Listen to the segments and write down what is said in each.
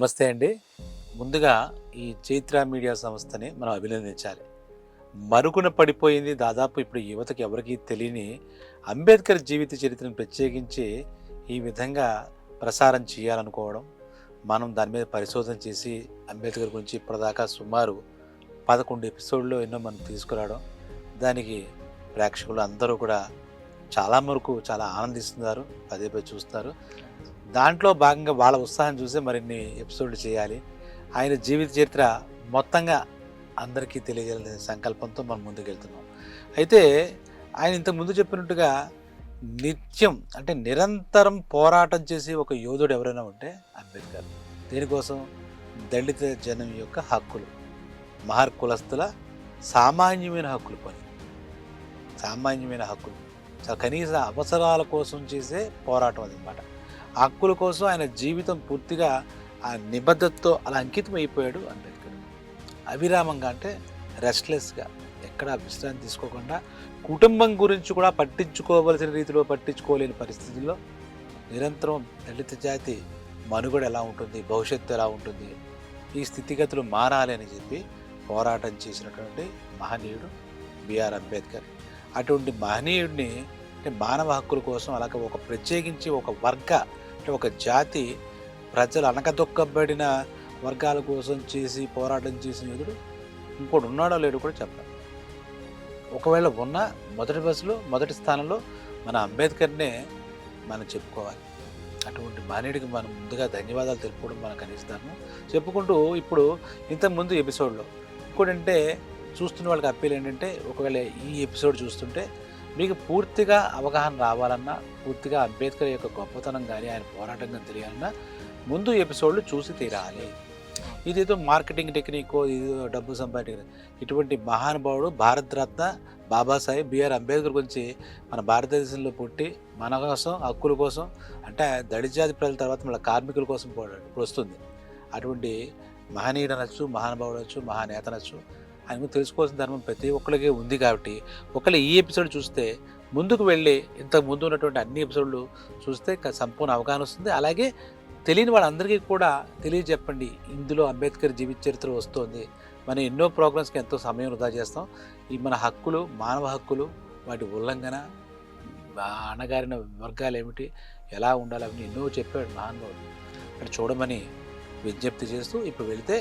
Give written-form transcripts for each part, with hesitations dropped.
నమస్తే అండి. ముందుగా ఈ చైత్ర మీడియా సంస్థని మనం అభినందించాలి. మరుగున పడిపోయింది దాదాపు ఇప్పుడు యువతకి ఎవరికీ తెలియని అంబేద్కర్ జీవిత చరిత్రను ప్రత్యేకించి ఈ విధంగా ప్రసారం చేయాలనుకోవడం, మనం దాని మీద పరిశోధన చేసి అంబేద్కర్ గురించి ఇప్పటిదాకా సుమారు 11 ఎపిసోడ్‌లో ఎన్నో మనం తీసుకురావడం, దానికి ప్రేక్షకులు అందరూ కూడా చాలా వరకు చాలా ఆనందిస్తున్నారు. పదే పదే చూస్తున్నారు. దాంట్లో భాగంగా వాళ్ళ ఉత్సాహం చూసే మరిన్ని ఎపిసోడ్లు చేయాలి. ఆయన జీవిత చరిత్ర మొత్తంగా అందరికీ తెలియజేయాలనే సంకల్పంతో మనం ముందుకెళ్తున్నాం. అయితే ఆయన ఇంతకుముందు చెప్పినట్టుగా నిత్యం అంటే నిరంతరం పోరాటం చేసే ఒక యోధుడు ఎవరైనా ఉంటే అంబేద్కర్. దేనికోసం? దళిత జనం యొక్క హక్కులు, మహర్ కులస్తుల సామాన్యమైన హక్కులు సామాన్యమైన హక్కులు, చాలా కనీస అవసరాల కోసం చేసే పోరాటం అదనమాట. హక్కుల కోసం ఆయన జీవితం పూర్తిగా ఆ నిబద్ధతతో అలా అంకితం అయిపోయాడు అంబేద్కర్. అవిరామంగా అంటే రెస్ట్లెస్గా, ఎక్కడ విశ్రాంతి తీసుకోకుండా, కుటుంబం గురించి కూడా పట్టించుకోవలసిన రీతిలో పట్టించుకోలేని పరిస్థితుల్లో నిరంతరం దళిత జాతి మనుగడ ఎలా ఉంటుంది, భవిష్యత్తు ఎలా ఉంటుంది, ఈ స్థితిగతులు మారాలి అని చెప్పి పోరాటం చేసినటువంటి మహనీయుడు బిఆర్ అంబేద్కర్. అటువంటి మహనీయుడిని అంటే మానవ హక్కుల కోసం అలాగే ఒక ప్రత్యేకించి ఒక వర్గ అంటే ఒక జాతి ప్రజలు అనకదొక్కబడిన వర్గాల కోసం చేసి పోరాటం చేసిన యోధుడు ఇంకోటి ఉన్నాడో లేడో కూడా చెప్పాలి. ఒకవేళ ఉన్న మొదటి స్థానంలో మన అంబేద్కర్నే మనం చెప్పుకోవాలి. అటువంటి మహనీయుడికి మనం ముందుగా ధన్యవాదాలు తెలుపుకోవడం మనకు అనిస్తాము. చెప్పుకుంటూ ఇప్పుడు ఇంతకుముందు ఎపిసోడ్లో ఇంకోటంటే చూస్తున్న వాళ్ళకి అప్పీల్ ఏంటంటే, ఒకవేళ ఈ ఎపిసోడ్ చూస్తుంటే మీకు పూర్తిగా అవగాహన రావాలన్నా, పూర్తిగా అంబేద్కర్ యొక్క గొప్పతనం కానీ ఆయన పోరాటం కానీ తెలియాలన్నా ముందు ఎపిసోడ్లు చూసి తీరాలి. ఇదేదో మార్కెటింగ్ టెక్నిక్, ఇదో డబ్బు సంపాదించ, ఇటువంటి మహానుభావుడు భారతరత్న బాబాసాహెబ్ బిఆర్ అంబేద్కర్ గురించి మన భారతదేశంలో పుట్టి మన కోసం హక్కుల కోసం అంటే దళిత జాతి ప్రజల తర్వాత మన కార్మికుల కోసం పోరాడు ఇప్పుడు వస్తుంది. అటువంటి మహనీయుడు అనొచ్చు, మహానుభావుడు అనొచ్చు, మహానేత అనొచ్చు. ఆయన తెలుసుకోవాల్సిన ధర్మం ప్రతి ఒక్కరికి ఉంది కాబట్టి ఒకవేళ ఈ ఎపిసోడ్ చూస్తే ముందుకు వెళ్ళి ఇంతకు ముందు ఉన్నటువంటి అన్ని ఎపిసోడ్లు చూస్తే సంపూర్ణ అవగాహన వస్తుంది. అలాగే తెలియని వాళ్ళందరికీ కూడా తెలియజెప్పండి, ఇందులో అంబేద్కర్ జీవిత చరిత్ర వస్తుంది. మనం ఎన్నో ప్రోగ్రామ్స్కి ఎంతో సమయం వృధా చేస్తాం. ఈ మన హక్కులు, మానవ హక్కులు, వాటి ఉల్లంఘన, అణగారిన వర్గాలు ఏమిటి, ఎలా ఉండాలి అవన్నీ ఎన్నో చెప్పాడు మహానుభావుడు. అక్కడ చూడమని విజ్ఞప్తి చేస్తూ ఇప్పుడు వెళితే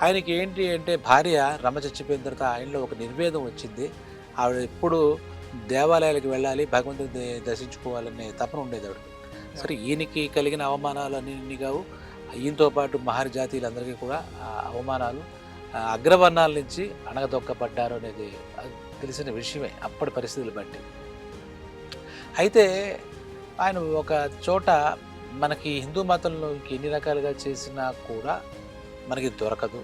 ఆయనకి ఏంటి అంటే భార్య రమ చచ్చిపోయిన తర్వాత ఆయనలో ఒక నిర్వేదం వచ్చింది. ఆవిడ ఎప్పుడు దేవాలయాలకు వెళ్ళాలి, భగవంతుని దర్శించుకోవాలనే తపన ఉండేది ఆవిడకి. సరే ఈయనకి కలిగిన అవమానాలు అన్ని కావు, ఈయనతో పాటు మహర్ జాతీయులందరికీ కూడా అవమానాలు, అగ్రవర్ణాల నుంచి అణగదొక్కబడ్డారు అనేది తెలిసిన విషయమే అప్పటి పరిస్థితులు బట్టి. అయితే ఆయన ఒక చోట మనకి హిందూ మతంలో ఎన్ని రకాలుగా చేసినా కూడా మనకి దొరకదు,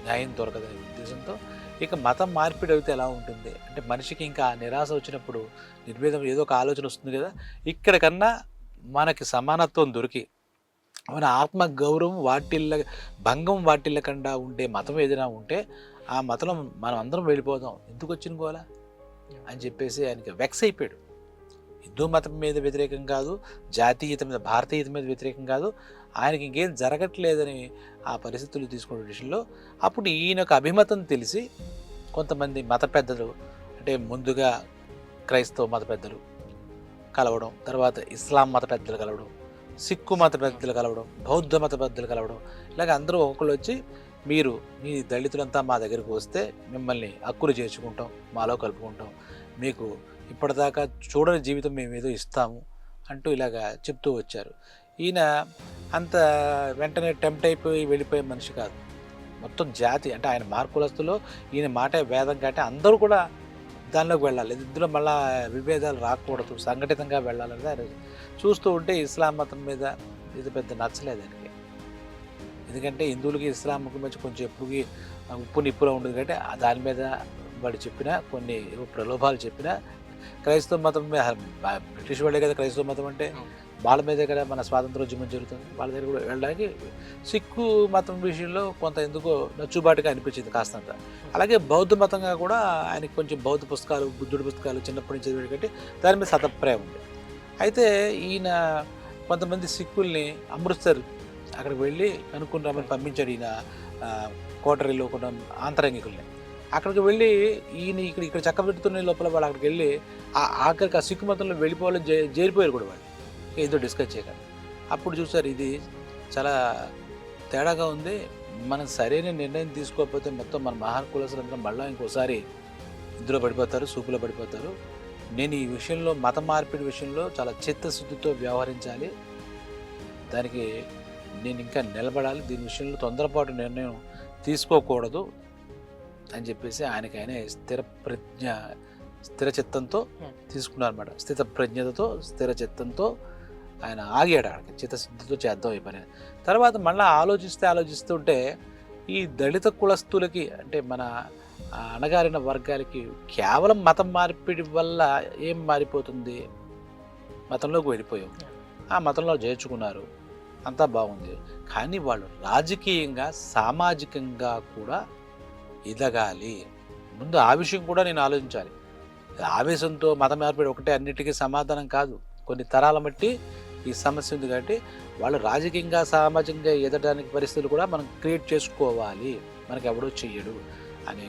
న్యాయం దొరకదు అనే ఉద్దేశంతో ఇక మతం మార్పిడి అయితే ఎలా ఉంటుంది అంటే మనిషికి ఇంకా నిరాశ వచ్చినప్పుడు నిర్వేదం ఏదో ఒక ఆలోచన వస్తుంది కదా, ఇక్కడ కన్నా మనకి సమానత్వం దొరికి మన ఆత్మ గౌరవం భంగం వాటిల్లకుండా ఉండే మతం ఏదైనా ఉంటే ఆ మతంలో మనం అందరం వెళ్ళిపోదాం, ఎందుకు వచ్చిన గోలా అని చెప్పేసి ఆయనకి వెక్స్ అయిపోయాడు. హిందూ మతం మీద వ్యతిరేకం కాదు, జాతీయత మీద భారతీయత మీద వ్యతిరేకం కాదు, ఆయనకి ఇంకేం జరగట్లేదని ఆ పరిస్థితులు తీసుకునే విషయంలో అప్పుడు ఈయనకు అభిమతం తెలిసి కొంతమంది మత పెద్దలు అంటే ముందుగా క్రైస్తవ మత పెద్దలు కలవడం, తర్వాత ఇస్లాం మత పెద్దలు కలవడం, సిక్కు మత పెద్దలు కలవడం, బౌద్ధ మత పెద్దలు కలవడం, ఇలాగ అందరూ ఒకళ్ళు వచ్చి మీరు మీ దళితులంతా మా దగ్గరికి వస్తే మిమ్మల్ని హక్కులు చేర్చుకుంటాం, మాలో కలుపుకుంటాం, మీకు ఇప్పటిదాకా చూడని జీవితం మేము ఏదో ఇస్తాము అంటూ ఇలాగా చెప్తూ వచ్చారు. ఈయన అంత వెంటనే టెంప్ట్ అయిపోయి వెళ్ళిపోయే మనిషి కాదు. మొత్తం జాతి అంటే ఆయన మార్కులస్తులో ఈయన మాట వేదం కాబట్టి అందరూ కూడా దానిలోకి వెళ్ళాలి, ఇందులో మళ్ళీ విభేదాలు రాకూడదు, సంఘటితంగా వెళ్ళాలనేది ఆయన చూస్తూ ఉంటే ఇస్లాం మతం మీద ఇది పెద్ద నచ్చలేదు ఆయనకి. ఎందుకంటే హిందువులకి ఇస్లాంకి మధ్య కొంచెం ఎప్పుడుకి ఉప్పు నిప్పులో ఉంటుంది కాబట్టి దాని మీద వాడు చెప్పిన కొన్ని ప్రలోభాలు చెప్పినా, క్రైస్తవ మతం మీద బ్రిటిష్ వాళ్ళే కదా క్రైస్తవ మతం అంటే, వాళ్ళ మీదే కదా మన స్వాతంత్రోద్యమం జరుగుతుంది, వాళ్ళ దగ్గర కూడా వెళ్ళడానికి సిక్కు మతం విషయంలో కొంత ఎందుకో నచ్చుబాటుగా అనిపించింది కాస్తంత. అలాగే బౌద్ధ మతంగా కూడా ఆయనకి కొంచెం బౌద్ధ పుస్తకాలు, బుద్ధుడి పుస్తకాలు చిన్నప్పటి నుంచి చదివాడు కాబట్టి దాని మీద సతప్రాయం ఉంది. అయితే ఈయన కొంతమంది సిక్కుల్ని అమృత్సర్ అక్కడికి వెళ్ళి కనుక్కుని రమ్మని పంపించాడు ఈయన కోటరీలో కొన్ని ఆంతరంగికుల్ని. అక్కడికి వెళ్ళి ఈయన ఇక్కడ చక్కబెడుతున్న లోపల వాళ్ళు అక్కడికి వెళ్ళి ఆఖరికి ఆ సిక్కు మతంలో వెళ్ళిపోవాలని చేరిపోయారు కూడా వాళ్ళు, ఏదో డిస్కస్ చేయకండి. అప్పుడు చూసారు ఇది చాలా తేడాగా ఉంది, మనం సరైన నిర్ణయం తీసుకోకపోతే మొత్తం మన మహాకులసులందరం మళ్ళీ ఇంకోసారి ఇందులో పడిపోతారు, సూపులో పడిపోతారు. నేను ఈ విషయంలో మత మార్పిడి విషయంలో చాలా చిత్తశుద్ధితో వ్యవహరించాలి, దానికి నేను ఇంకా నిలబడాలి, దీని విషయంలో తొందరపాటు నిర్ణయం తీసుకోకూడదు అని చెప్పేసి ఆయనకైనా స్థిర చిత్తంతో తీసుకున్నారన్నమాట. స్థిత ప్రజ్ఞతతో స్థిర చిత్తంతో ఆయన ఆగాడు, ఆడికి చిత్తశుద్ధితో చేద్దాం ఈ పని. తర్వాత మళ్ళీ ఆలోచిస్తుంటే ఈ దళిత కులస్తులకి అంటే మన అణగారిన వర్గాలకి కేవలం మతం మార్పిడి వల్ల ఏం మారిపోతుంది, మతంలోకి వెళ్ళిపోయాం, ఆ మతంలో చేర్చుకున్నారు, అంతా బాగుంది, కానీ వాళ్ళు రాజకీయంగా సామాజికంగా కూడా ఎదగాలి. ముందు ఆ విషయం కూడా నేను ఆలోచించాలి. ఆవేశంతో మత మార్పిడి ఒకటే అన్నిటికీ సమాధానం కాదు, కొన్ని తరాల బట్టి ఈ సమస్య ఉంది. కాబట్టి వాళ్ళు రాజకీయంగా సామాజికంగా ఎదగడానికి పరిస్థితులు కూడా మనం క్రియేట్ చేసుకోవాలి, మనకి ఎవడో చెయ్యడు అనే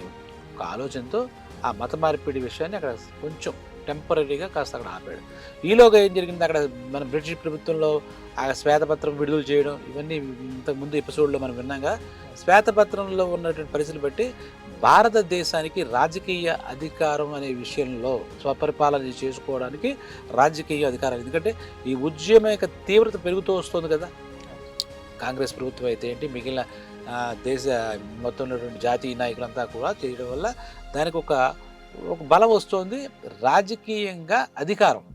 ఒక ఆలోచనతో ఆ మత మార్పిడి విషయాన్ని అక్కడ కొంచెం టెంపరీగా కాస్త అక్కడ ఆపాడు. ఈలోగా ఏం జరిగింది, అక్కడ మన బ్రిటిష్ ప్రభుత్వంలో ఆ శ్వేతపత్రం విడుదల చేయడం, ఇవన్నీ ఇంతకుముందు ఎపిసోడ్లో మనం విన్నాగా. శ్వేతపత్రంలో ఉన్నటువంటి పరిస్థితులు బట్టి భారతదేశానికి రాజకీయ అధికారం అనే విషయంలో స్వపరిపాలన చేసుకోవడానికి రాజకీయ అధికారం, ఎందుకంటే ఈ ఉద్యమం యొక్క తీవ్రత పెరుగుతూ వస్తుంది కదా. కాంగ్రెస్ ప్రభుత్వం అయితే ఏంటి, మిగిలిన దేశ మొత్తం ఉన్నటువంటి జాతీయ నాయకులంతా కూడా చేయడం వల్ల దానికి ఒక బలం వస్తుంది. రాజకీయంగా అధికారం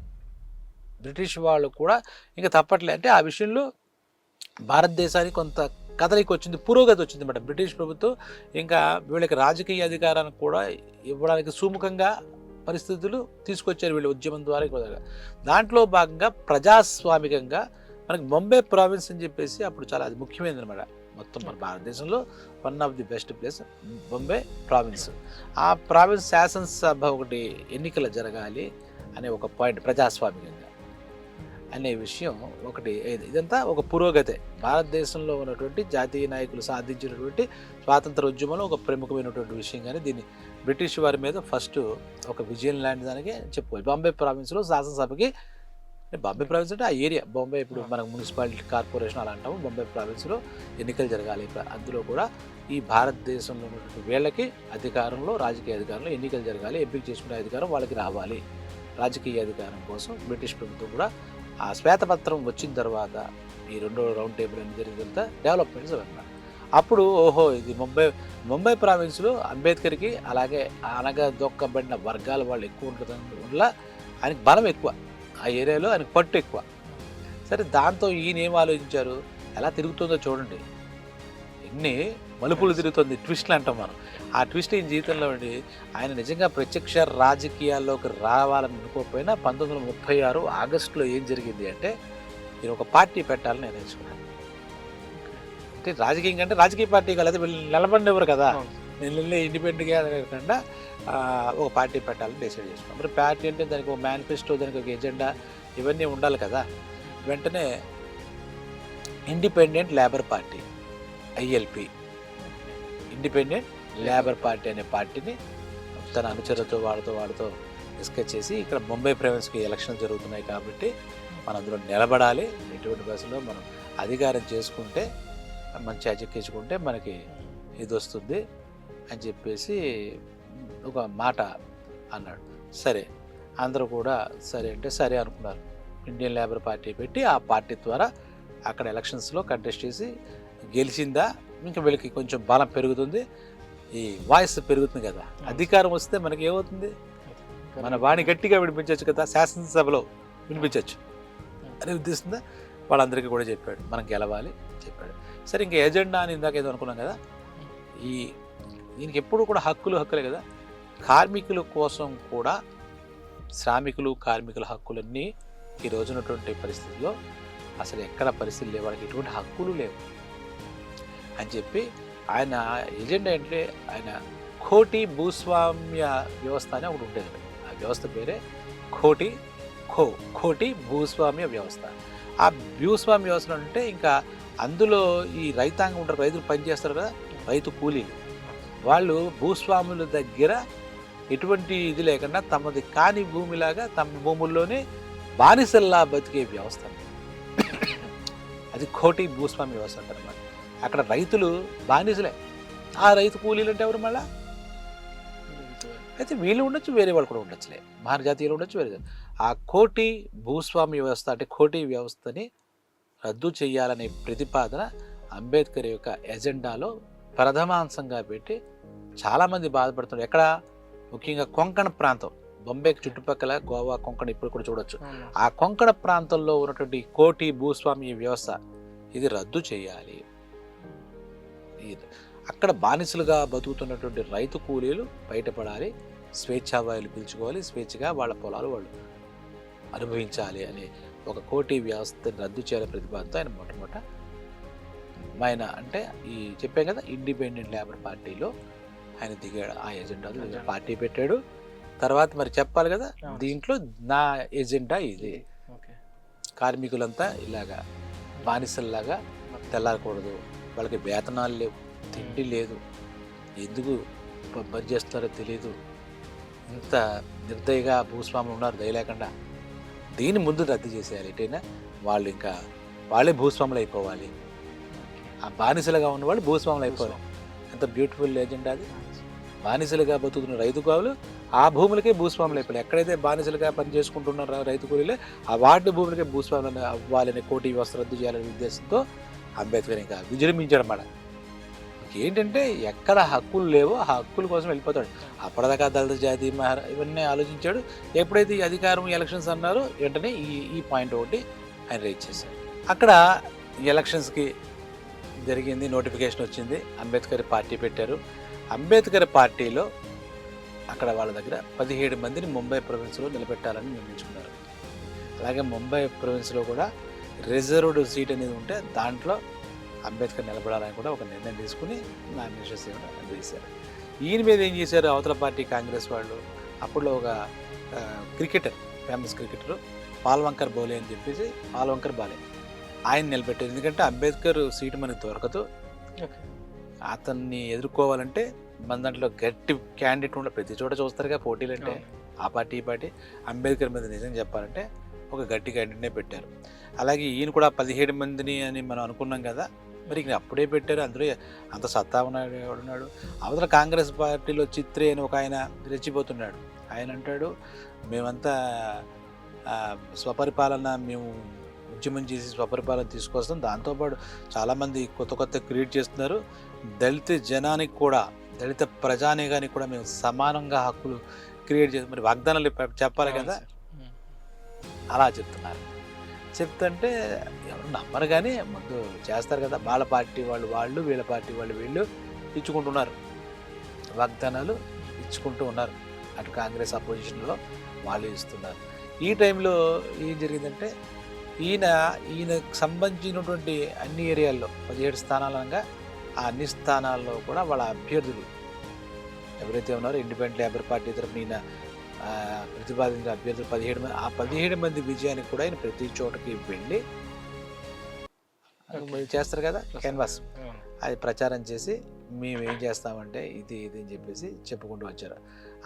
బ్రిటిష్ వాళ్ళు కూడా ఇంకా తప్పట్లే, అంటే ఆ విషయంలో భారతదేశానికి కొంత కదలిక వచ్చింది, పురోగతి వచ్చింది అన్నమాట. బ్రిటిష్ ప్రభుత్వం ఇంకా వీళ్ళకి రాజకీయ అధికారాన్ని కూడా ఇవ్వడానికి సుముఖంగా పరిస్థితులు తీసుకొచ్చారు వీళ్ళు ఉద్యమం ద్వారా. దాంట్లో భాగంగా ప్రజాస్వామికంగా మనకి బొంబే ప్రావిన్స్ అని చెప్పేసి అప్పుడు చాలా అది ముఖ్యమైనది అనమాట. మొత్తం మన భారతదేశంలో one of the best place Bombay province. ఆ ప్రావిన్స్ శాసనసభ ఒకటి ఎన్నికలు జరగాలి అనే ఒక పాయింట్, ప్రజాస్వామికంగా అనే విషయం ఒకటి. ఇదంతా ఒక పురోగతే, భారతదేశంలో ఉన్నటువంటి జాతీయ నాయకులు సాధించినటువంటి స్వాతంత్ర ఉద్యమంలో ఒక ప్రముఖమైనటువంటి విషయం. కానీ దీన్ని బ్రిటిష్ వారి మీద ఫస్ట్ ఒక విజయం లాంటి దానికి చెప్పుకోవాలి. బాంబే ప్రావిన్స్లో శాసనసభకి, బాంబే ప్రావిన్స్ అంటే ఆ ఏరియా, బాంబే ఇప్పుడు మనకు మున్సిపాలిటీ కార్పొరేషన్ అలా అంటాము, బాంబే ప్రావిన్స్లో ఎన్నికలు జరగాలి. అందులో కూడా ఈ భారతదేశంలో ఉన్నటువంటి వీళ్ళకి అధికారంలో, రాజకీయ అధికారంలో ఎన్నికలు జరగాలి, ఎంపిక చేసుకునే అధికారం వాళ్ళకి రావాలి. రాజకీయ అధికారం కోసం బ్రిటిష్ ప్రభుత్వం కూడా ఆ శ్వేతపత్రం వచ్చిన తర్వాత ఈ రెండో రౌండ్ టేబుల్ అని జరిగిన తర్వాత డెవలప్మెంట్స్ అన్నారు. అప్పుడు ఓహో ఇది ముంబై ప్రావిన్స్లో అంబేద్కర్కి అలాగే అనగదొక్కబడిన వర్గాల వాళ్ళు ఎక్కువ ఉండటం వల్ల ఆయనకి బలం ఎక్కువ, ఆ ఏరియాలో ఆయనకు పట్టు ఎక్కువ. సరే, దాంతో ఈయన ఏం ఆలోచించారు, ఎలా తిరుగుతుందో చూడండి, ఎన్ని మలుపులు తిరుగుతుంది, ట్విస్ట్లు అంటాం మనం. ఆ ట్విస్ట్ ఈయన జీవితంలో ఉండి ఆయన నిజంగా ప్రత్యక్ష రాజకీయాల్లోకి రావాలని అనుకోకపోయినా 1936 ఆగస్టులో ఏం జరిగింది అంటే, నేను ఒక పార్టీ పెట్టాలని నిర్ణయించుకున్నాను. అంటే రాజకీయం కంటే రాజకీయ పార్టీ కాలేదు, వీళ్ళు నిలబడినెవరు కదా, నేను వెళ్ళి ఇండిపెండెంట్గా కాకుండా ఒక పార్టీ పెట్టాలని డిసైడ్ చేసుకున్నాను. మరి పార్టీ అంటే దానికి ఒక మేనిఫెస్టో, దానికి ఒక ఎజెండా, ఇవన్నీ ఉండాలి కదా. వెంటనే independent labour party, ILP, independent labour party అనే పార్టీని తన అనుచరులతో వాడుతూ డిస్కస్ చేసి, ఇక్కడ ముంబై ప్రావిన్స్కి ఎలక్షన్ జరుగుతున్నాయి కాబట్టి మనం అందులో నిలబడాలి, ఎటువంటి బస్సులో మనం అధికారం చేసుకుంటే, మంచి ఎక్కించుకుంటే మనకి ఇది వస్తుంది అని చెప్పేసి ఒక మాట అన్నాడు. సరే, అందరూ కూడా సరే అంటే సరే అనుకున్నారు. ఇండియన్ లేబర్ పార్టీ పెట్టి ఆ పార్టీ ద్వారా అక్కడ ఎలక్షన్స్లో కంటెస్ట్ చేసి గెలిచిందా, ఇంకా వీళ్ళకి కొంచెం బలం పెరుగుతుంది, ఈ వాయిస్ పెరుగుతుంది కదా. అధికారం వస్తే మనకి ఏమవుతుంది, మన వాణి గట్టిగా వినిపించవచ్చు కదా, శాసనసభలో వినిపించవచ్చు అనే ఉద్దేశంగా వాళ్ళందరికీ కూడా చెప్పాడు, మనం గెలవాలి చెప్పాడు. సరే, ఇంకా ఎజెండా అని ఇందాక ఏదో అనుకున్నాం కదా, దీనికి ఎప్పుడు కూడా హక్కులే కదా. కార్మికుల కోసం కూడా, శ్రామికులు కార్మికుల హక్కులన్నీ ఈ రోజున్నటువంటి పరిస్థితుల్లో అసలు ఎక్కడ పరిస్థితులు లేవు, వాళ్ళకి ఎటువంటి హక్కులు లేవు అని చెప్పి ఆయన ఎజెండా అంటే, ఆయన కోటి భూస్వామ్య వ్యవస్థ అని ఒకటి ఉండేది. ఆ వ్యవస్థ పేరే కోటి భూస్వామ్య వ్యవస్థ. ఆ భూస్వామ్య వ్యవస్థ అంటే ఇంకా అందులో ఈ రైతాంగం ఉంటారు, రైతులు పనిచేస్తారు కదా, రైతు కూలీలు, వాళ్ళు భూస్వాముల దగ్గర ఎటువంటి ఇది లేకుండా తమది కాని భూమిలాగా తమ భూముల్లోనే బానిసల్లా బతికే వ్యవస్థ. అది కోటి భూస్వామి వ్యవస్థ అంటారన్నమాట. అక్కడ రైతులు బానిసలే, ఆ రైతు కూలీలు అంటే ఎవరు మళ్ళా? అయితే వీళ్ళు ఉండొచ్చు, వేరే వాళ్ళు కూడా ఉండొచ్చులే, మహాజాతీయులు ఉండొచ్చు, వేరే. ఆ కోటి భూస్వామి వ్యవస్థ అంటే కోటి వ్యవస్థని రద్దు చేయాలనే ప్రతిపాదన అంబేద్కర్ యొక్క ఎజెండాలో ప్రథమాంశంగా పెట్టి చాలామంది బాధపడుతున్నారు. ఎక్కడ? ముఖ్యంగా కొంకణ ప్రాంతం, బొంబేకి చుట్టుపక్కల గోవా, కొంకణ ఇప్పుడు కూడా చూడొచ్చు. ఆ కొంకణ ప్రాంతంలో ఉన్నటువంటి కోటి భూస్వామి వ్యవస్థ ఇది రద్దు చేయాలి. అక్కడ బానిసలుగా బతుకుతున్నటువంటి రైతు కూలీలు బయటపడాలి, స్వేచ్ఛావాయులు పీల్చుకోవాలి, స్వేచ్ఛగా వాళ్ళ పొలాలు వాళ్ళు అనుభవించాలి అనే ఒక కోటి వ్యవస్థను రద్దు చేయాలని ప్రతిపాదనతో ఆయన మొట్టమొదట ఆయన అంటే ఈ చెప్పాం కదా ఇండిపెండెంట్ లేబర్ పార్టీలో ఆయన దిగాడు. ఆ ఎజెండాలో పార్టీ పెట్టాడు. తర్వాత మరి చెప్పాలి కదా, దీంట్లో నా ఎజెండా ఇది, కార్మికులంతా ఇలాగా బానిసల్లాగా తెల్లారకూడదు, వాళ్ళకి వేతనాలు లేవు, తిండి లేదు, ఎందుకు పని చేస్తారో తెలియదు, ఇంత నిర్దయగా భూస్వాములు ఉన్నారు దయ లేకుండా, దీన్ని ముందు రద్దు చేసేయాలి. ఎటైనా వాళ్ళు ఇంకా వాళ్ళే భూస్వాములు అయిపోవాలి, ఆ బానిసలుగా ఉన్నవాళ్ళు భూస్వాములు అయిపోవాలి. ఎంత బ్యూటిఫుల్ ఎజెండా అది. బానిసలుగా బతుకుతున్న రైతు కూలీలు ఆ భూములకే భూస్వాములు అయిపోయి, ఎక్కడైతే బానిసలుగా పని చేసుకుంటున్నారో రైతు కూలీలే ఆ వాటి భూములకే భూస్వాములు అవ్వాలనే కోటి వ్యవస్థ రద్దు చేయాలనే ఉద్దేశంతో అంబేద్కర్ ఇంకా విజృంభించాడు అన్నమాట. ఏంటంటే ఎక్కడ హక్కులు లేవో ఆ హక్కుల కోసం వెళ్ళిపోతాడు. అప్పటిదాకా దళిత జాతి ఇవన్నీ ఆలోచించాడు. ఎప్పుడైతే ఈ అధికారం ఎలక్షన్స్ అన్నారో వెంటనే ఈ పాయింట్ ఒకటి ఆయన రైజ్ చేశాడు. అక్కడ ఎలక్షన్స్కి జరిగింది, నోటిఫికేషన్ వచ్చింది, అంబేద్కర్ పార్టీ పెట్టారు. అంబేద్కర్ పార్టీలో అక్కడ వాళ్ళ దగ్గర 17 మందిని ముంబై ప్రొవిన్స్లో నిలబెట్టాలని నిర్ణయించుకున్నారు. అలాగే ముంబై ప్రొవిన్స్లో కూడా రిజర్వ్డ్ సీట్ అనేది ఉంటే దాంట్లో అంబేద్కర్ నిలబడాలని కూడా ఒక నిర్ణయం తీసుకుని నామినేషన్స్ వేశారు. ఈయన మీద ఏం చేశారు అవతల పార్టీ కాంగ్రెస్ వాళ్ళు, అప్పుడు ఒక క్రికెటర్, ఫేమస్ క్రికెటరు పాల్వంకర్ బౌలే అని చెప్పేసి, పాల్వంకర్ బాలే, ఆయన నిలబెట్టారు. ఎందుకంటే అంబేద్కర్ సీటు మనకు దొరకదు, అతన్ని ఎదుర్కోవాలంటే మన దాంట్లో గట్టి క్యాండిడేట్ ఉండే, ప్రతి చోట చూస్తారుగా పోటీలు అంటే, ఆ పార్టీ ఈ పార్టీ. అంబేద్కర్ మీద నిజం చెప్పాలంటే ఒక గట్టి క్యాండిడేట్నే పెట్టారు. అలాగే ఈయన కూడా 17 మందిని అని మనం అనుకున్నాం కదా, మరి ఇంక అప్పుడే పెట్టారు. అందులో అంత సత్తా ఉన్నాడు. అవతల కాంగ్రెస్ పార్టీలో చిత్రే అని ఒక ఆయన రెచ్చిపోతున్నాడు. ఆయన అంటాడు, మేమంతా స్వపరిపాలన, మేము ఉద్యమం చేసి స్వపరిపాలన తీసుకొస్తాం, దాంతోపాటు చాలామంది కొత్త క్రియేట్ చేస్తున్నారు, దళిత జనానికి కూడా, దళిత ప్రజానీకానికి కూడా మేము సమానంగా హక్కులు క్రియేట్ చేస్తాం, మరి వాగ్దానాలు చెప్పాలి కదా, అలా చెప్తున్నారు. చెప్తుంటే ఎవరు నమ్మరు కానీ ముందు చేస్తారు కదా, వాళ్ళ పార్టీ వాళ్ళు వీళ్ళ పార్టీ వీళ్ళు ఇచ్చుకుంటున్నారు, వాగ్దానాలు ఇచ్చుకుంటూ ఉన్నారు. అటు కాంగ్రెస్ అపోజిషన్లో వాళ్ళు ఇస్తున్నారు. ఈ టైంలో ఏం జరిగిందంటే ఈయనకు సంబంధించినటువంటి అన్ని ఏరియాల్లో 17 స్థానాలనగా ఆ అన్ని స్థానాల్లో కూడా వాళ్ళ అభ్యర్థులు ఎవరైతే ఉన్నారో ఇండిపెండెంట్ లేబర్ పార్టీ తరఫున ఈయన ప్రతిపాదించిన అభ్యర్థులు 17 మంది, ఆ 17 మంది విజయానికి కూడా ఆయన ప్రతి చోటకి వెళ్ళి చేస్తారు కదా క్యాన్వాస్, అది ప్రచారం చేసి మేము ఏం చేస్తామంటే ఇది అని చెప్పేసి చెప్పుకుంటూ వచ్చారు.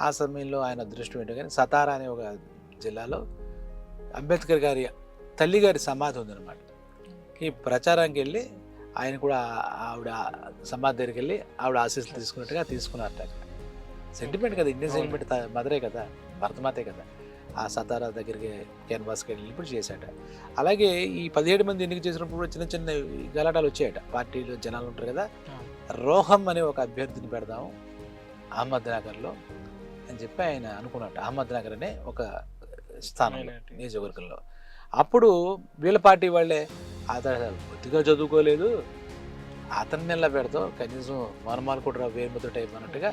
ఆ సమయంలో ఆయన అదృష్టం ఏంటో కానీ సతారా అనే ఒక జిల్లాలో అంబేద్కర్ గారి తల్లిగారి సమాధి ఉందన్నమాట. ఈ ప్రచారానికి వెళ్ళి ఆయన కూడా ఆవిడ సమాధి దగ్గరికి వెళ్ళి ఆవిడ ఆశీస్సులు తీసుకున్నట్టుగా తీసుకున్నారట. సెంటిమెంట్ కదా, ఇండియన్ సెంటిమెంట్, మదరే కదా, భరతమాతే కదా. ఆ సతారా దగ్గరికి క్యాన్వాస్కి వెళ్ళి ఇప్పుడు చేశాట. అలాగే ఈ 17 మంది ఎన్నిక చేసినప్పుడు కూడా చిన్న చిన్న గలాటాలు వచ్చాయట. పార్టీలో జనాలు ఉంటారు కదా, రోహం అనే ఒక అభ్యర్థిని పెడదాము అహ్మద్ నగర్లో అని చెప్పి ఆయన అనుకున్నట్టు. అహ్మద్ నగర్ అనే ఒక స్థానంలో నియోజకవర్గంలో. అప్పుడు వీళ్ళ పార్టీ వాళ్ళే అతను బొత్తిగా చదువుకోలేదు, అతన్ని ఎలా పెడతావు, కనీసం మనమాలు కూడా వేరుముద్ర టైప్ అన్నట్టుగా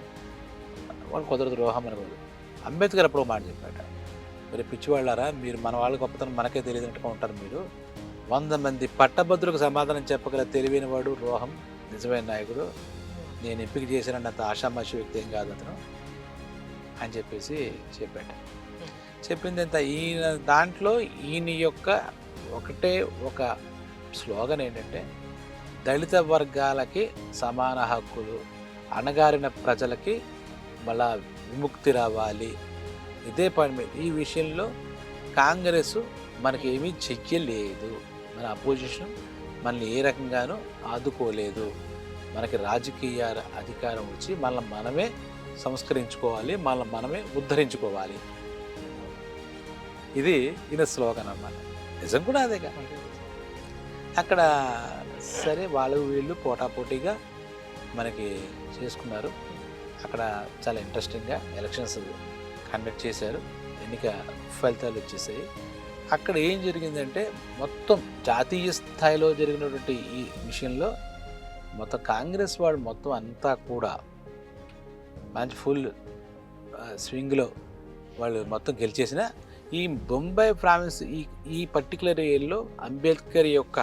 వాళ్ళు కుదరదు రోహం అనుకోదు. అంబేద్కర్ అప్పుడు మాట చెప్పాట, మరి పిచ్చివాళ్ళారా మీరు, మన వాళ్ళ గొప్పతనం మనకే తెలియనట్టుగా ఉంటారు మీరు, 100 మంది పట్టభద్రులకు సమాధానం చెప్పగల తెలివైన వాడు రోహం, నిజమైన నాయకుడు, నేను ఎంపిక చేసినంత ఆషామాషి వ్యక్తి ఏం కాదు అతను అని చెప్పేసి చెప్పాట. చెప్పింది ఎంత, ఈయన దాంట్లో ఈయన యొక్క ఒకటే ఒక స్లోగన్ ఏంటంటే దళిత వర్గాలకి సమాన హక్కులు, అణగారిన ప్రజలకి మళ్ళా విముక్తి రావాలి. ఇదే పని మీద ఈ విషయంలో కాంగ్రెస్ మనకి ఏమీ చెయ్యలేదు. మన అపోజిషన్ మనల్ని ఏ రకంగానూ ఆదుకోలేదు. మనకి రాజకీయ అధికారం వచ్చి మనమే సంస్కరించుకోవాలి, మనమే ఉద్ధరించుకోవాలి. ఇది ఈయన స్లోగన్ అన్నమాట. నిజం కూడా అదేగా. అక్కడ సరే వాళ్ళు వీళ్ళు పోటాపోటీగా మనకి చేసుకున్నారు. అక్కడ చాలా ఇంట్రెస్టింగ్గా ఎలక్షన్స్ కండక్ట్ చేశారు. ఎన్నిక ఫలితాలు వచ్చేసాయి. అక్కడ ఏం జరిగిందంటే మొత్తం జాతీయ స్థాయిలో జరిగినటువంటి ఈ విషయంలో మొత్తం కాంగ్రెస్ వాడు మొత్తం అంతా కూడా మంచి ఫుల్ స్వింగ్లో వాళ్ళు మొత్తం గెలిచేసిన ఈ బొంబాయి ప్రావిన్స్ ఈ పర్టికులర్ ఏరియాలో అంబేద్కర్ యొక్క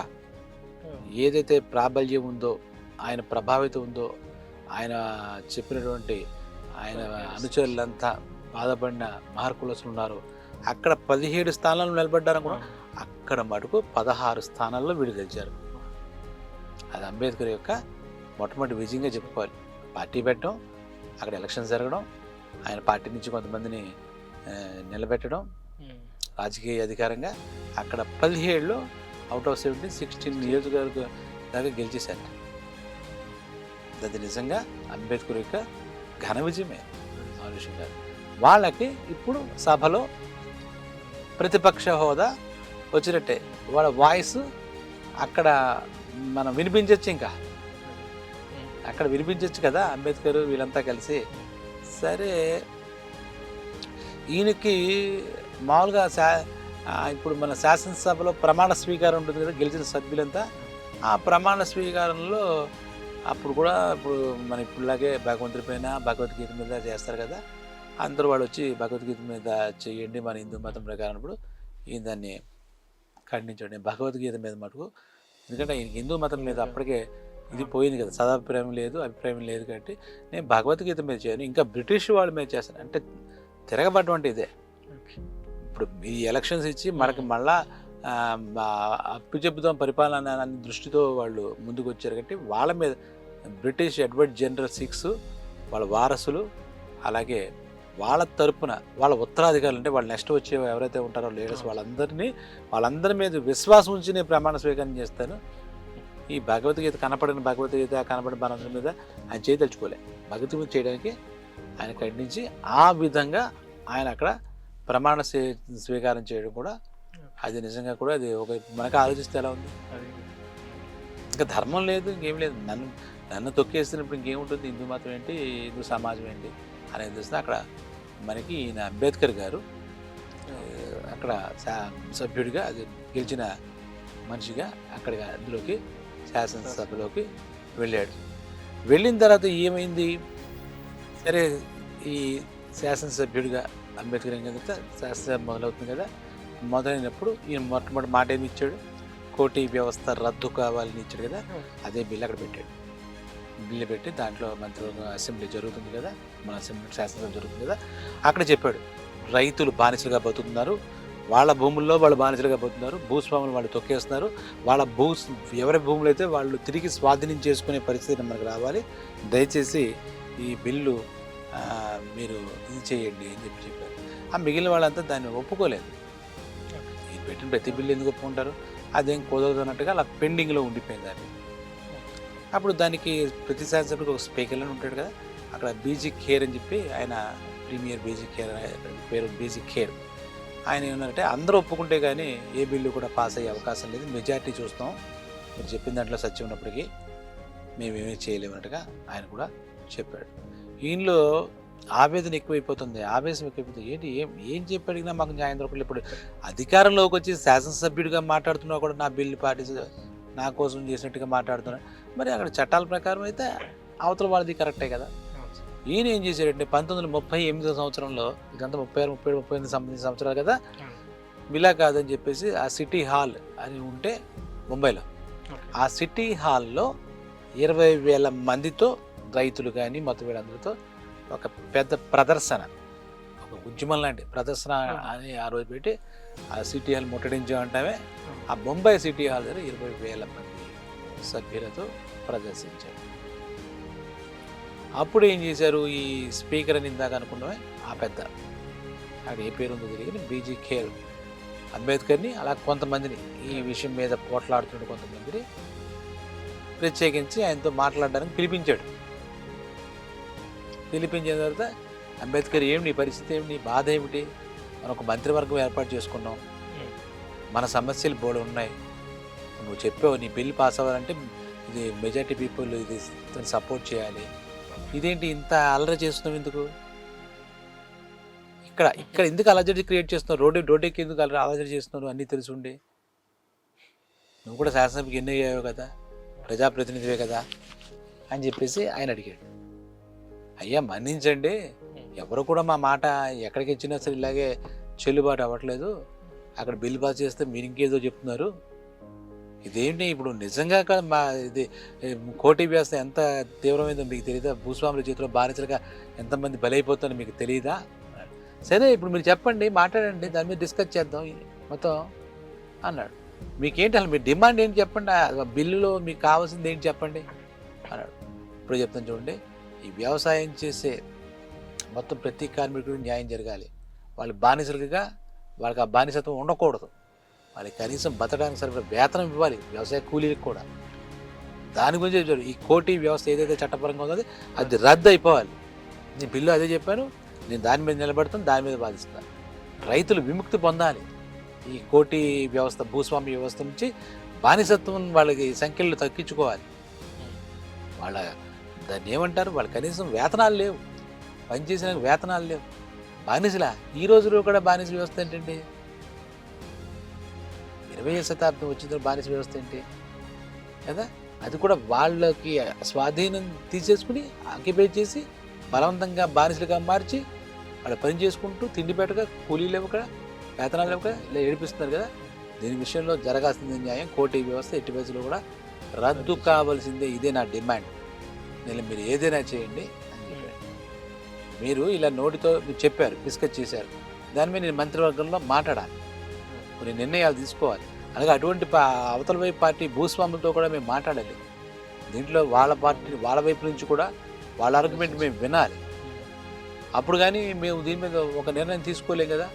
ఏదైతే ప్రాబల్యం ఉందో, ఆయన ప్రభావితం ఉందో, ఆయన చెప్పినటువంటి ఆయన అనుచరులంతా బాధపడిన మహర్కులసులు ఉన్నారు. అక్కడ 17 స్థానాలు నిలబడ్డారు కూడా, అక్కడ మటుకు 16 స్థానాల్లో వీడు గెలిచారు. అది అంబేద్కర్ యొక్క మొట్టమొదటి విజయంగా చెప్పుకోవాలి. పార్టీ పెట్టడం, అక్కడ ఎలక్షన్ జరగడం, ఆయన పార్టీ నుంచి కొంతమందిని నిలబెట్టడం రాజకీయ అధికారంగా, అక్కడ 17లో అవుట్ ఆఫ్ 16 నియోజకవర్గ దాకా గెలిచేశారు. అది నిజంగా అంబేద్కర్ యొక్క ఘన విజయమే. విషయం కాదు. వాళ్ళకి ఇప్పుడు సభలో ప్రతిపక్ష హోదా వచ్చినట్టే. వాళ్ళ వాయిస్ అక్కడ మనం వినిపించవచ్చు. ఇంకా అక్కడ వినిపించవచ్చు కదా అంబేద్కర్ వీళ్ళంతా కలిసి. సరే ఈయనకి మామూలుగా ఇప్పుడు మన శాసనసభలో ప్రమాణ స్వీకారం ఉంటుంది కదా, గెలిచిన సభ్యులంతా. ఆ ప్రమాణ స్వీకారంలో అప్పుడు కూడా ఇప్పుడు మన ఇప్పుడులాగే భగవంతుడి పైన భగవద్గీత మీద చేస్తారు కదా, అందరూ వాడు వచ్చి భగవద్గీత మీద చేయండి మన హిందూ మతం ప్రకారం. ఇప్పుడు ఈయన దాన్ని ఖండించండి భగవద్గీత మీద మటుకు. ఎందుకంటే హిందూ మతం మీద అప్పటికే ఇది పోయింది కదా, సదాభిప్రాయం లేదు, అభిప్రాయం లేదు. కాబట్టి నేను భగవద్గీత మీద చేయను, ఇంకా బ్రిటిష్ వాళ్ళ మీద చేస్తాను అంటే తిరగబడ్డం ఇదే. ఇప్పుడు ఈ ఎలక్షన్స్ ఇచ్చి మనకి మళ్ళా అప్పు చెబుతాం పరిపాలన అనే దృష్టితో వాళ్ళు ముందుకు వచ్చారు. కాబట్టి వాళ్ళ మీద బ్రిటిష్ ఎడ్వర్డ్ జనరల్ 6 వాళ్ళ వారసులు, అలాగే వాళ్ళ తరపున వాళ్ళ ఉత్తరాధికారులు అంటే వాళ్ళు నెక్స్ట్ వచ్చే ఎవరైతే ఉంటారో లీడర్స్ వాళ్ళందరి మీద విశ్వాసం ఉంచి నేను ప్రమాణ స్వీకారం చేస్తాను. ఈ భగవద్గీత కనపడిన మనందరి మీద ఆయన చేయదలుచుకోలే. భగవద్గీత చేయడానికి ఆయన ఖండించి ఆ విధంగా ఆయన అక్కడ ప్రమాణ స్వీకారం చేయడం కూడా అది నిజంగా కూడా అది ఒక మనకు ఆలోచిస్తే ఎలా ఉంది. ఇంకా ధర్మం లేదు, ఇంకేం లేదు. నన్ను తొక్కేస్తున్నప్పుడు ఇంకేముంటుంది, హిందూ మతం ఏంటి, హిందూ సమాజం ఏంటి అనేది చూస్తే అక్కడ మనకి ఈయన అంబేద్కర్ గారు అక్కడ సభ్యుడిగా అది గెలిచిన మనిషిగా అక్కడ అందులోకి శాసనసభలోకి వెళ్ళాడు. వెళ్ళిన తర్వాత ఏమైంది, సరే ఈ శాసనసభ్యుడిగా అంబేద్కర్ అయిన తర్వాత శాసనసభ మొదలవుతుంది కదా. మొదలైనప్పుడు ఈయన మొట్టమొదటి మాట ఏమి ఇచ్చాడు, కోటి వ్యవస్థ రద్దు కావాలని ఇచ్చాడు కదా. అదే బిల్లు అక్కడ పెట్టాడు. బిల్లు పెట్టి దాంట్లో మంత్రివర్గ అసెంబ్లీ జరుగుతుంది కదా, మన అసెంబ్లీ శాసనసభ జరుగుతుంది కదా, అక్కడ చెప్పాడు రైతులు బానిసలుగా బతుకుతున్నారు, వాళ్ళ భూముల్లో వాళ్ళు బానిసలుగా బతుకుతున్నారు, భూస్వాములు వాళ్ళు తొక్కేస్తున్నారు, వాళ్ళ ఎవరి భూములు అయితే వాళ్ళు తిరిగి స్వాధీనం చేసుకునే పరిస్థితి మనకు రావాలి, దయచేసి ఈ బిల్లు మీరు ఇది చేయండి అని చెప్పారు. ఆ మిగిలిన వాళ్ళంతా దాన్ని ఒప్పుకోలేదు. ఈ పెట్టిన ప్రతి బిల్లు ఎందుకు ఒప్పుకుంటారు, అదేం కుదరదన్నట్టుగా అలా పెండింగ్లో ఉండిపోయింది. అది అప్పుడు దానికి ప్రతి శాసనసభ్యుడికి ఒక స్పీకర్ అని ఉంటాడు కదా, అక్కడ బీజీ ఖేర్ అని చెప్పి ఆయన ప్రీమియర్ బీజీ ఖేర్ పేరు బీజీ ఖేర్. ఆయన ఏమన్నారంటే అందరూ ఒప్పుకుంటే కానీ ఏ బిల్లు కూడా పాస్ అయ్యే అవకాశం లేదు, మెజారిటీ చూస్తాం, మీరు చెప్పిన దాంట్లో సత్యం ఉన్నప్పటికీ మేమేమీ చేయలేమన్నట్టుగా ఆయన కూడా చెప్పాడు. ఈయనలో ఆవేదన ఎక్కువైపోతుంది, ఆవేశం ఎక్కువైపోతుంది. ఏంటి ఏం చెప్పి అడిగినా మాకు న్యాయం దొరకలేదు. ఇప్పుడు అధికారంలోకి వచ్చి శాసనసభ్యుడిగా మాట్లాడుతున్నా కూడా నా బిల్లు పాటించి నా కోసం చేసినట్టుగా మాట్లాడుతున్నా. మరి అక్కడ చట్టాల ప్రకారం అయితే అవతల వాళ్ళది కరెక్టే కదా. ఈయన ఏం చేశాడంటే 1938 సంవత్సరంలో, ఇదంతా 36, 37, 38 సంవత్సరాలు కదా, ఇలా కాదని చెప్పేసి ఆ సిటీ హాల్ అని ఉంటే ముంబైలో, ఆ సిటీ హాల్లో 20,000 మందితో రైతులు కానీ మొత్తం వీళ్ళందరితో ఒక పెద్ద ప్రదర్శన, ఒక ఉద్యమం లాంటి ప్రదర్శన అని ఆ రోజు పెట్టి ఆ సిటీ హాల్ ముట్టడించామంటామే. ఆ బొంబాయి సిటీ హాల్ దగ్గర 20,000 మంది సభ్యులతో ప్రదర్శించారు. అప్పుడు ఏం చేశారు, ఈ స్పీకర్ అని ఇందాక అనుకున్నవే ఆ పెద్ద అక్కడ ఏ పేరు ఉందో తెలియదు బీజీ ఖేర్ అంబేద్కర్ని అలా కొంతమందిని ఈ విషయం మీద పోట్లాడుతున్న కొంతమందిని ప్రత్యేకించి ఆయనతో మాట్లాడడానికి పిలిపించాడు. పిలిపించిన తర్వాత అంబేద్కర్ ఏమి నీ పరిస్థితి ఏమి, నీ బాధ ఏమిటి, మనం ఒక మంత్రివర్గం ఏర్పాటు చేసుకున్నాం, మన సమస్యలు బోర్డు ఉన్నాయి, నువ్వు చెప్పావు నీ బిల్ పాస్ అవ్వాలంటే ఇది మెజారిటీ పీపుల్ ఇది సపోర్ట్ చేయాలి, ఇదేంటి ఇంత అల్లరి చేస్తున్నావు, ఎందుకు ఇక్కడ ఇక్కడ ఎందుకు అలజడి క్రియేట్ చేస్తున్నావు, రోడ్డుకి ఎందుకు అలజడి చేస్తున్నావు, అన్నీ తెలుసుండి, నువ్వు కూడా శాసనసభకి ఎన్నికయ్యావు కదా, ప్రజాప్రతినిధివే కదా అని చెప్పేసి ఆయన అడిగాడు. అయ్యా మన్నించండి, ఎవరు కూడా మా మాట ఎక్కడికి ఇచ్చినా సరే ఇలాగే చెల్లుబాటు అవ్వట్లేదు, అక్కడ బిల్ పాస్ చేస్తే మీరు ఇంకేదో చెప్తున్నారు, ఇదేంటి ఇప్పుడు నిజంగా మా ఇది కోటి వ్యవస్థ ఎంత తీవ్రమైందో మీకు తెలియదా, భూస్వాముల చేతిలో బానిసలుగా ఎంతమంది బలైపోతుందో మీకు తెలియదా, సరే ఇప్పుడు మీరు చెప్పండి మాట్లాడండి దాని మీద డిస్కస్ చేద్దాం మొత్తం అన్నాడు. మీకేంటి అసలు మీ డిమాండ్ ఏంటి చెప్పండి, బిల్లులో మీకు కావాల్సింది ఏంటి చెప్పండి అన్నాడు. ఇప్పుడు చెప్తాను చూడండి, ఈ వ్యవసాయం చేసే మొత్తం ప్రతి కార్మికుడికి న్యాయం జరగాలి, వాళ్ళు బానిసలుగా వాళ్ళకి ఆ బానిసత్వం ఉండకూడదు, వాళ్ళకి కనీసం బతకడానికి సరిపడా వేతనం ఇవ్వాలి, వ్యవసాయ కూలీలకు కూడా, దాని గురించి చెప్పారు. ఈ కోటి వ్యవస్థ ఏదైతే చట్టపరంగా ఉందో అది రద్దు అయిపోవాలి, నేను బిల్లు అదే చెప్పాను, నేను దాని మీద నిలబడతాను, దాని మీద బాధిస్తాను, రైతులు విముక్తి పొందాలి, ఈ కోటి వ్యవస్థ భూస్వామ్య వ్యవస్థ నుంచి బానిసత్వం వాళ్ళకి సంఖ్యలు తగ్గించుకోవాలి, వాళ్ళ దాన్ని ఏమంటారు, వాళ్ళు కనీసం వేతనాలు లేవు, పనిచేసిన వేతనాలు లేవు, బానిసలా ఈ రోజులో కూడా బానిస వ్యవస్థ ఏంటండి, 20వ శతాబ్దం వచ్చిన బానిస వ్యవస్థ ఏంటి కదా, అది కూడా వాళ్ళకి స్వాధీనం తీసేసుకుని ఆక్యుపై చేసి బలవంతంగా బానిసలుగా మార్చి వాళ్ళు పని చేసుకుంటూ తిండి పెట్టగా కూలీలు ఇవ్వక వేతనాలు ఇవ్వక ఇలా ఏడిపిస్తున్నారు కదా, దీని విషయంలో జరగాల్సింది న్యాయం, కోటి వ్యవస్థ ఎట్టి పరిస్థితుల్లో కూడా రద్దు కావాల్సిందే, ఇదే నా డిమాండ్, నేను మీరు ఏదైనా చేయండి అని చెప్పారు. మీరు ఇలా నోటితో మీరు చెప్పారు, డిస్కస్ చేశారు, దాని మీద నేను మంత్రివర్గంలో మాట్లాడాలి, కొన్ని నిర్ణయాలు తీసుకోవాలి, అలాగే అటువంటి అవతల వైపు పార్టీ భూస్వాములతో కూడా మేము మాట్లాడాలి, దీంట్లో వాళ్ళ పార్టీ వాళ్ళ వైపు నుంచి కూడా వాళ్ళ ఆర్గ్యుమెంట్ మేము వినాలి, అప్పుడు కానీ మేము దీని మీద ఒక నిర్ణయం తీసుకోలేం కదా,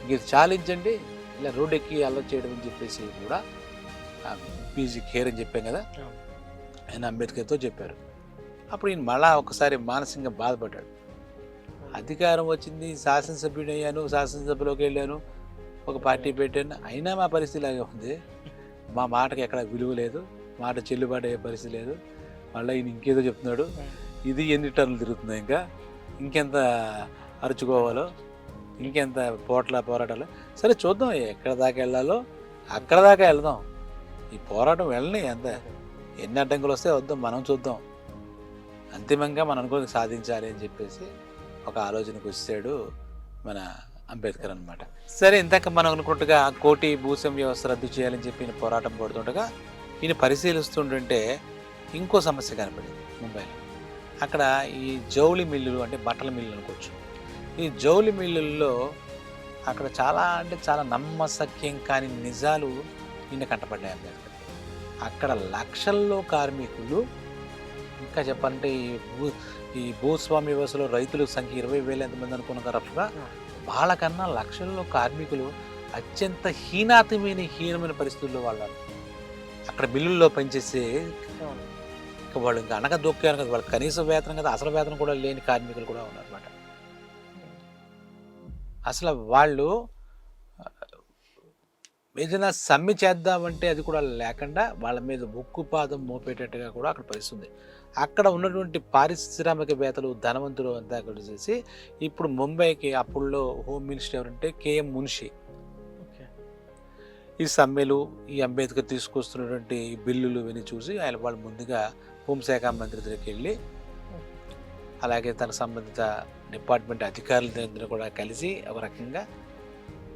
మీరు ఛాలెంజండి ఇలా రోడ్ ఎక్కి అల్లరి చేయడం అని చెప్పేసి కూడా బీజీ ఖేర్ అని చెప్పాం కదా, ఆయన అంబేద్కర్తో చెప్పారు. అప్పుడు ఈయన మళ్ళా ఒకసారి మానసికంగా బాధపడ్డాడు, అధికారం వచ్చింది, శాసనసభ్యుడు అయ్యాను, శాసనసభలోకి వెళ్ళాను, ఒక పార్టీ పెట్టాను, అయినా మా పరిస్థితి ఇలాగే ఉంది, మా మాటకి ఎక్కడ విలువ లేదు, మాట చెల్లుబాటు అయ్యే పరిస్థితి లేదు, మళ్ళీ ఈయన ఇంకేదో చెప్తున్నాడు, ఇది ఎన్ని టర్నులు తిరుగుతుంది, ఇంకెంత అరుచుకోవాలో, ఇంకెంత పోరాటాలు, సరే చూద్దాం ఎక్కడ దాకా వెళ్ళాలో అక్కడ దాకా వెళ్దాం, ఈ పోరాటం వెళ్ళని అంత ఎన్ని అడ్డంకులు వస్తే వద్దాం, మనం చూద్దాం, అంతిమంగా మనం అనుకుని సాధించాలి అని చెప్పేసి ఒక ఆలోచనకు వచ్చాడు మన అంబేద్కర్ అనమాట. సరే ఇందాక మనం అనుకుంటుగా కోటి భూస్వామ్య వ్యవస్థ రద్దు చేయాలని చెప్పి ఈయన పోరాటం పడుతుండగా ఈయన పరిశీలిస్తుంటే ఇంకో సమస్య కనపడింది ముంబైలో. అక్కడ ఈ జౌళి మిల్లులు అంటే బట్టల మిల్లులు అనుకోవచ్చు, ఈ జౌళి మిల్లుల్లో అక్కడ చాలా అంటే చాలా నమ్మశక్యం కాని నిజాలు ఈయన కంటపడ్డాయి అంబేద్కర్. అక్కడ లక్షల్లో కార్మికులు, ఇంకా చెప్పాలంటే ఈ భూస్వామ్య వ్యవస్థలో రైతుల సంఖ్య 20,000 ఎంతమంది అనుకున్న రఫ్గా, వాళ్ళకన్నా లక్షల్లో కార్మికులు అత్యంత హీనమైన పరిస్థితుల్లో వాళ్ళు అక్కడ మిల్లుల్లో పనిచేసే, ఇంకా వాళ్ళు ఇంకా అనగా దొక్కారు కదా, వాళ్ళకి కనీస వేతనం కదా, అసలు వేతనం కూడా లేని కార్మికులు కూడా ఉన్నారన్నమాట. అసలు వాళ్ళు ఏదైనా సమ్మె చేద్దామంటే అది కూడా లేకుండా వాళ్ళ మీద ఉక్కుపాదం మోపేటట్టుగా కూడా అక్కడ పరిస్థితుంది. అక్కడ ఉన్నటువంటి పారిశ్రామికవేత్తలు ధనవంతులు అంతా కూడా చేసి ఇప్పుడు ముంబైకి అప్పుడులో హోమ్ మినిస్టర్ ఎవరంటే కేఎం మున్షి, ఈ సమ్మెలు ఈ అంబేద్కర్ తీసుకొస్తున్నటువంటి బిల్లులు విని చూసి వాళ్ళు ముందుగా హోంశాఖ మంత్రి దగ్గరికి వెళ్ళి అలాగే తన సంబంధిత డిపార్ట్మెంట్ అధికారులందరూ కూడా కలిసి ఒక రకంగా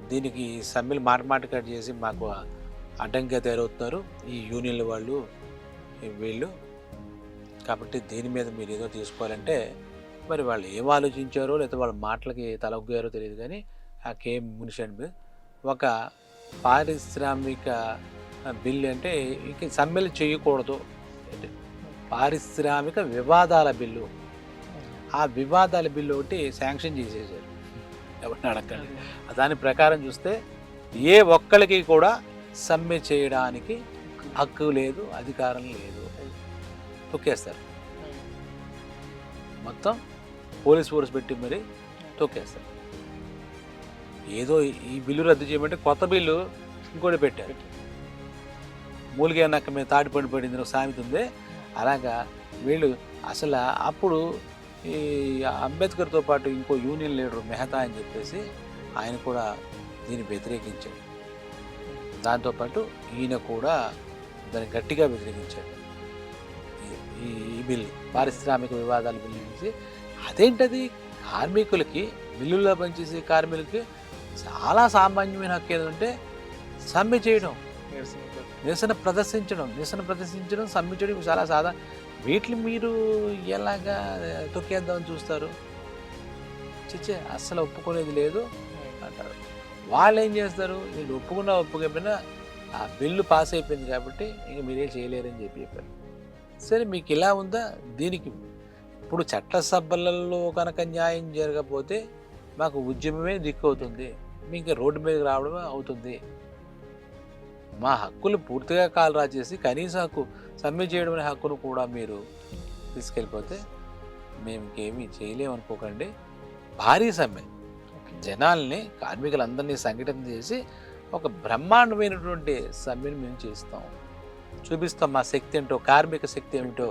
దీనికి సమ్మెలు మాట కట్ చేసి మాకు అడ్డంగా తయారవుతున్నారు ఈ యూనియన్ల వాళ్ళు వీళ్ళు, కాబట్టి దీని మీద మీరు ఏదో తీసుకోవాలంటే మరి వాళ్ళు ఏం ఆలోచించారో లేదా వాళ్ళ మాటలకి తలొగ్గారో తెలియదు, కానీ ఆ కేఎం మున్షి ఒక పారిశ్రామిక బిల్లు అంటే ఇంక సమ్మెలు చేయకూడదు అంటే పారిశ్రామిక వివాదాల బిల్లు. ఆ వివాదాల బిల్లు ఒకటి శాంక్షన్ చేసేసారు, ఎవరిని అడగండి. దాని ప్రకారం చూస్తే ఏ ఒక్కరికి కూడా సమ్మె చేయడానికి హక్కు లేదు, అధికారం లేదు, తొక్కేస్తారు. మొత్తం పోలీస్ ఫోర్స్ పెట్టి మరి తొక్కేస్తారు. ఏదో ఈ బిల్లు రద్దు చేయమంటే కొత్త బిల్లు ఇంకోటి పెట్టారు. మూలిగే నక్క మీద తాటిపండు పడింది ఒక సామెత ఉంది. అలాగా వీళ్ళు అసలు అప్పుడు ఈ అంబేద్కర్తో పాటు ఇంకో యూనియన్ లీడర్ మెహతా అని చెప్పేసి ఆయన కూడా దీన్ని వ్యతిరేకించాడు. దాంతోపాటు ఈయన కూడా దాన్ని గట్టిగా వ్యతిరేకించాడు. ఈ బిల్లు పారిశ్రామిక వివాదాల బిల్లు నుంచి అదేంటది, కార్మికులకి బిల్లుల్లో పనిచేసే కార్మికులకి చాలా సామాన్యమైన హక్కు ఏదంటే సమ్మె చేయడం, నిరసన ప్రదర్శించడం, సమ్మె చేయడం చాలా సాధారణ. వీటిని మీరు ఎలాగా తొక్కేద్దామని చూస్తారు? చిచ్చే అస్సలు ఒప్పుకునేది లేదు అంటారు. వాళ్ళు ఏం చేస్తారు, వీళ్ళు ఒప్పుకపోయినా ఆ బిల్లు పాస్ అయిపోయింది కాబట్టి ఇంక మీరేం చేయలేరని చెప్పారు. సరే మీకు ఇలా ఉందా, దీనికి ఇప్పుడు చట్టసభలలో కనుక న్యాయం జరగకపోతే మాకు ఉద్యమమే దిక్కు అవుతుంది, మీకు రోడ్డు మీదకి రావడమే అవుతుంది. మా హక్కులు పూర్తిగా కాలు రాచేసి కనీస హక్కు సమ్మె చేయడం అనే హక్కును కూడా మీరు తీసుకెళ్ళిపోతే మేము ఇంకేమీ చేయలేమనుకోకండి. భారీ సమ్మె, జనాల్ని కార్మికులందరినీ సంఘటన చేసి ఒక బ్రహ్మాండమైనటువంటి సమ్మెను మేము చేస్తాం, చూపిస్తాం మా శక్తి ఏంటో, కార్మిక శక్తి ఏమిటో.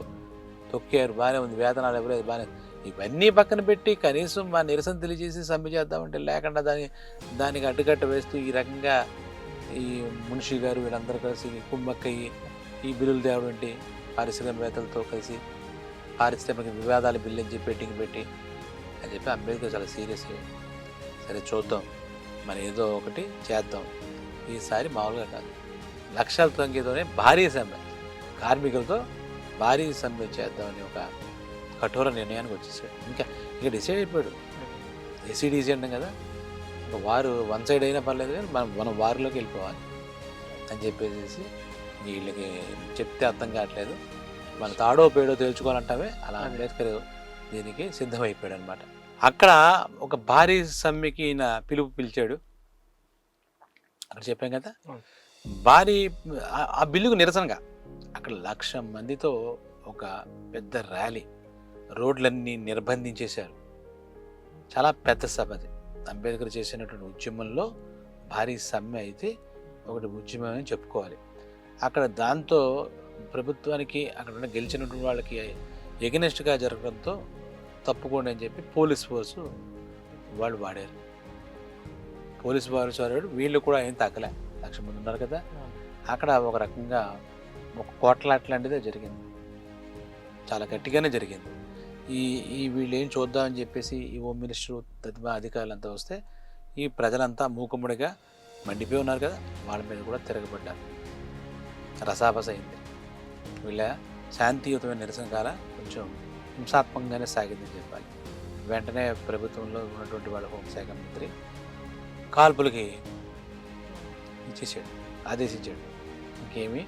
తొక్కారు బాగానే ఉంది, వేతనాలు ఇవ్వలేదు బాగానే, ఇవన్నీ పక్కన పెట్టి కనీసం మా నిరసన తెలియజేసి సమ్మె చేద్దామంటే లేకుండా దానికి అడ్డుకట్ట వేస్తూ ఈ రకంగా ఈ మున్షి గారు వీళ్ళందరూ కలిసి కుమ్మక్కయ్యి ఈ బిల్లులు తేవడంటి పారిశ్రామికవేత్తలతో కలిసి పారిశ్రామిక వివాదాల బిల్లు అని చెప్పి పెట్టి అని చెప్పి అంబేద్కర్ చాలా సీరియస్ అయ్యాడు. సరే చూద్దాం, మనం ఏదో ఒకటి చేద్దాం, ఈసారి మామూలుగా కాదు, లక్షల సంఖ్యతోనే భారీ సమ్మె, కార్మికులతో భారీ సమ్మె చేద్దామని ఒక కఠోర నిర్ణయానికి వచ్చేసాడు. ఇంకా డిసైడ్ అయిపోయాడు, ఏసీడీసీ అంటాం కదా, ఇంకా వారు వన్ సైడ్ అయినా పర్లేదు కానీ మనం వారిలోకి వెళ్ళిపోవాలి అని చెప్పేసి వీళ్ళకి చెప్తే అర్థం కావట్లేదు, మన తాడో పేడో తేల్చుకోవాలంటావే, అలా అంబేద్కర్ దీనికి సిద్ధమైపోయాడు అనమాట. అక్కడ ఒక భారీ సమ్మెకి ఈయన పిలిచాడు. అక్కడ చెప్పాం కదా, భారీ ఆ బిల్లుకు నిరసనగా అక్కడ 1,00,000 మందితో ఒక పెద్ద ర్యాలీ, రోడ్లన్నీ నిర్బంధించేశారు. చాలా పెద్ద సభ అది. అంబేద్కర్ చేసినటువంటి ఉద్యమంలో భారీ సమ్మె అయితే ఒకటి ఉద్యమం అని చెప్పుకోవాలి. అక్కడ దాంతో ప్రభుత్వానికి అక్కడ ఉన్న గెలిచినటువంటి వాళ్ళకి ఎగనెస్ట్గా జరగడంతో తప్పుకోండి అని చెప్పి పోలీస్ ఫోర్సు వాళ్ళు వాడారు. పోలీసు వారు వాడారు, వీళ్ళు కూడా ఏం తగ్గలే, 1,00,000 మంది ఉన్నారు కదా. అక్కడ ఒక రకంగా ఒక కోట్లాట లాంటిదే జరిగింది, చాలా గట్టిగానే జరిగింది. ఈ వీళ్ళు ఏం చూద్దామని చెప్పేసి ఈ హోమ్ మినిస్టర్ తదిమ అధికారులంతా వస్తే ఈ ప్రజలంతా మూకుమ్మడిగా మండిపోయి ఉన్నారు కదా, వాళ్ళ మీద కూడా తిరగబడ్డారు. రసాబస అయింది. వీళ్ళ శాంతియుతమైన నిరసన కాల కొంచెం హింసాత్మకంగానే సాగిందని చెప్పాలి. వెంటనే ప్రభుత్వంలో ఉన్నటువంటి వాళ్ళ హోంశాఖ మంత్రి కాల్పులకి ఆదేశించాడు. ఇంకేమీ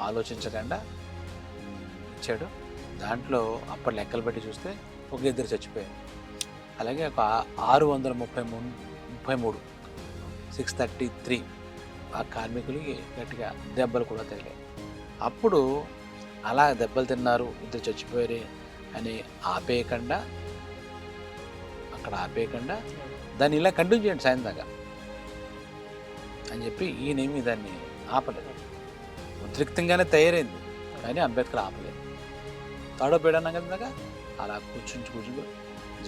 ఆలోచించకుండా ఇచ్చాడు. దాంట్లో అప్పటి లెక్కలు బట్టి చూస్తే ఒక 2 చచ్చిపోయారు. అలాగే ఒక 633 633 ఆ కార్మికులకి గట్టిగా దెబ్బలు కూడా తగిలాయి. అప్పుడు అలా దెబ్బలు తిన్నారు, 2 చచ్చిపోయారు అని ఆపేయకుండా దాన్ని ఇలా కంటిన్యూ చేయండి సాయం దాకా అని చెప్పి ఈయనేమి దాన్ని ఆపలేదు. ఉద్రిక్తంగానే తయారైంది కానీ అంబేద్కర్ ఆపలేదు. తాడో పేడన్నా కదా అలా కూర్చుని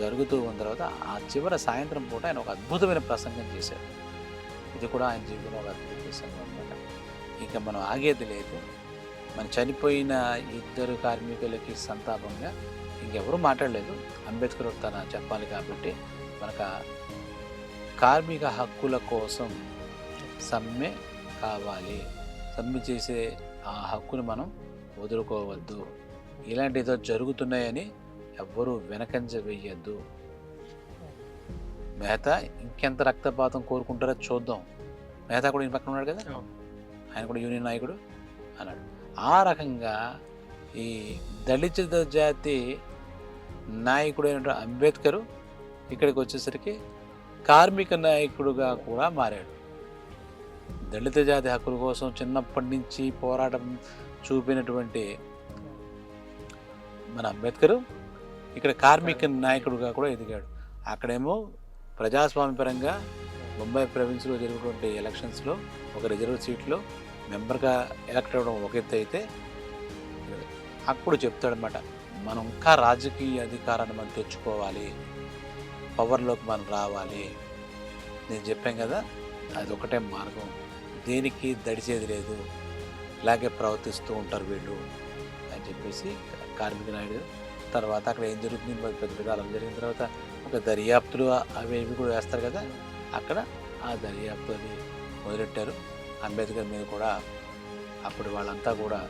జరుగుతూ ఉన్న తర్వాత ఆ చివరి సాయంత్రం పూట ఆయన ఒక అద్భుతమైన ప్రసంగం చేశాడు. ఇది కూడా ఆయన జీవితంలో ఒక అద్భుత ప్రసంగం అనమాట. ఇక మనం ఆగేది లేదు. మన చనిపోయిన 2 కార్మికులకి సంతాపంగా ఇంకెవరూ మాట్లాడలేదు. అంబేద్కర్ తన చెప్పాలి కాబట్టి మనకు కార్మిక హక్కుల కోసం సమ్మె కావాలి, సమ్మె చేసే ఆ హక్కును మనం వదులుకోవద్దు, ఇలాంటి ఏదో జరుగుతున్నాయని ఎవ్వరూ వెనకంజ వేయద్దు. మెహతా ఇంకెంత రక్తపాతం కోరుకుంటారో చూద్దాం. మెహతా కూడా ఈ పక్కన ఉన్నాడు కదా, ఆయన కూడా యూనియన్ నాయకుడు అన్నాడు. ఆ రకంగా ఈ దళిత జాతి నాయకుడైన అంబేద్కర్ ఇక్కడికి వచ్చేసరికి కార్మిక నాయకుడుగా కూడా మారాడు. దళిత జాతి హక్కుల కోసం చిన్నప్పటి నుంచి పోరాటం చూపినటువంటి మన అంబేద్కర్ ఇక్కడ కార్మిక నాయకుడుగా కూడా ఎదిగాడు. అక్కడేమో ప్రజాస్వామ్యపరంగా బొంబాయి ప్రావిన్స్లో జరిగినటువంటి ఎలక్షన్స్లో ఒక రిజర్వ్ సీట్లో మెంబర్గా ఎలక్ట్ అవ్వడం ఒక ఎత్తు అయితే అప్పుడు చెప్తాడనమాట, మనం ఇంకా రాజకీయ అధికారాన్ని మనం తెచ్చుకోవాలి, పవర్లోకి మనం రావాలి. నేను చెప్పాను కదా, అది ఒకటే మార్గం, దేనికి దడిచేది లేదు, ఇలాగే ప్రవర్తిస్తూ ఉంటారు వీళ్ళు అని చెప్పేసి కార్మిక నాయుడు. తర్వాత అక్కడ ఏం జరుగుతుంది, పెద్ద పెద్ద అలా జరిగిన తర్వాత ఒక దర్యాప్తులు అవి ఇవి కూడా వేస్తారు కదా, అక్కడ ఆ దర్యాప్తు అది మొదలెట్టారు. అంబేద్కర్ మీద కూడా అప్పుడు వాళ్ళంతా కూడా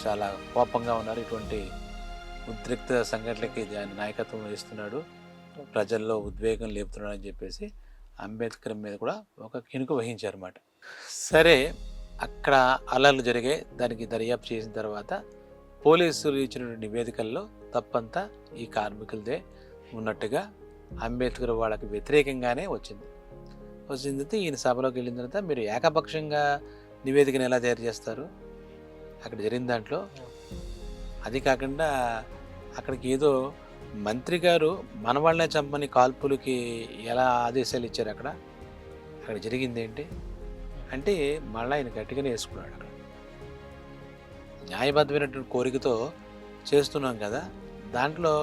చాలా కోపంగా ఉన్నారు. ఇటువంటి ఉద్రిక్త సంఘటనలకి ఆయన నాయకత్వం వహిస్తున్నాడు, ప్రజల్లో ఉద్వేగం లేపుతున్నాడు అని చెప్పేసి అంబేద్కర్ మీద కూడా ఒక కినుక వహించారు అన్నమాట. సరే, అక్కడ అల్లర్లు జరిగాయి. దానికి దర్యాప్తు చేసిన తర్వాత పోలీసులు ఇచ్చిన నివేదికల్లో తప్పంతా ఈ కార్మికులదే ఉన్నట్టుగా అంబేద్కర్ వాళ్ళకి వ్యతిరేకంగానే వచ్చింది. తర్వాత ఈయన సభలోకి వెళ్ళిన తర్వాత మీరు ఏకపక్షంగా నివేదికను ఎలా తయారు చేస్తారు, అక్కడ జరిగిన దాంట్లో అది కాకుండా అక్కడికి ఏదో మంత్రి గారు మన వాళ్ళనే చంపని కాల్పులకి ఎలా ఆదేశాలు ఇచ్చారు, అక్కడ జరిగింది ఏంటి అంటే మళ్ళీ ఆయన గట్టిగానే వేసుకున్నాడు. అక్కడ న్యాయబద్ధమైనటువంటి కోరికతో చేస్తున్నాం కదా, దాంట్లో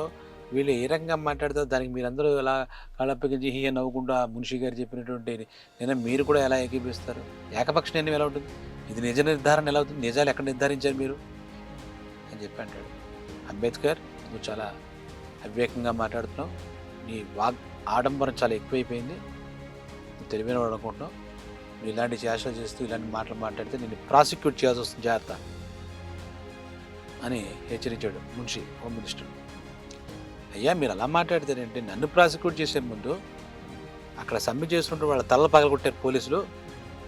వీళ్ళు ఏ రకంగా మాట్లాడతారు, దానికి మీరందరూ ఎలా కళప్పగించి హీయ నవ్వకుండా మున్షి గారు చెప్పినటువంటి నేను మీరు కూడా ఎలా ఏకీపిస్తారు, ఏకపక్ష నిర్ణయం ఎలా ఉంటుంది, ఇది నిజ నిర్ధారణ ఎలా అవుతుంది, నిజాలు ఎక్కడ నిర్ధారించారు మీరు అని చెప్పి అంటాడు. అంబేద్కర్, నువ్వు చాలా అవివేకంగా మాట్లాడుతున్నావు, నీ ఆడంబరం చాలా ఎక్కువైపోయింది, నువ్వు తెలివైన వాడు అనుకుంటున్నావు, నువ్వు ఇలాంటి చేష్టలు చేస్తూ ఇలాంటి మాటలు మాట్లాడితే నేను ప్రాసిక్యూట్ చేయాల్సి వస్తుంది, జాగ్రత్త అని హెచ్చరించాడు మున్షి, హోమ్ మినిస్టర్. అయ్యా మీరు అలా మాట్లాడితేనంటే నన్ను ప్రాసిక్యూట్ చేసే ముందు అక్కడ సమ్మె చేస్తుంటే వాళ్ళ తలలు పగలగొట్టారు పోలీసులు,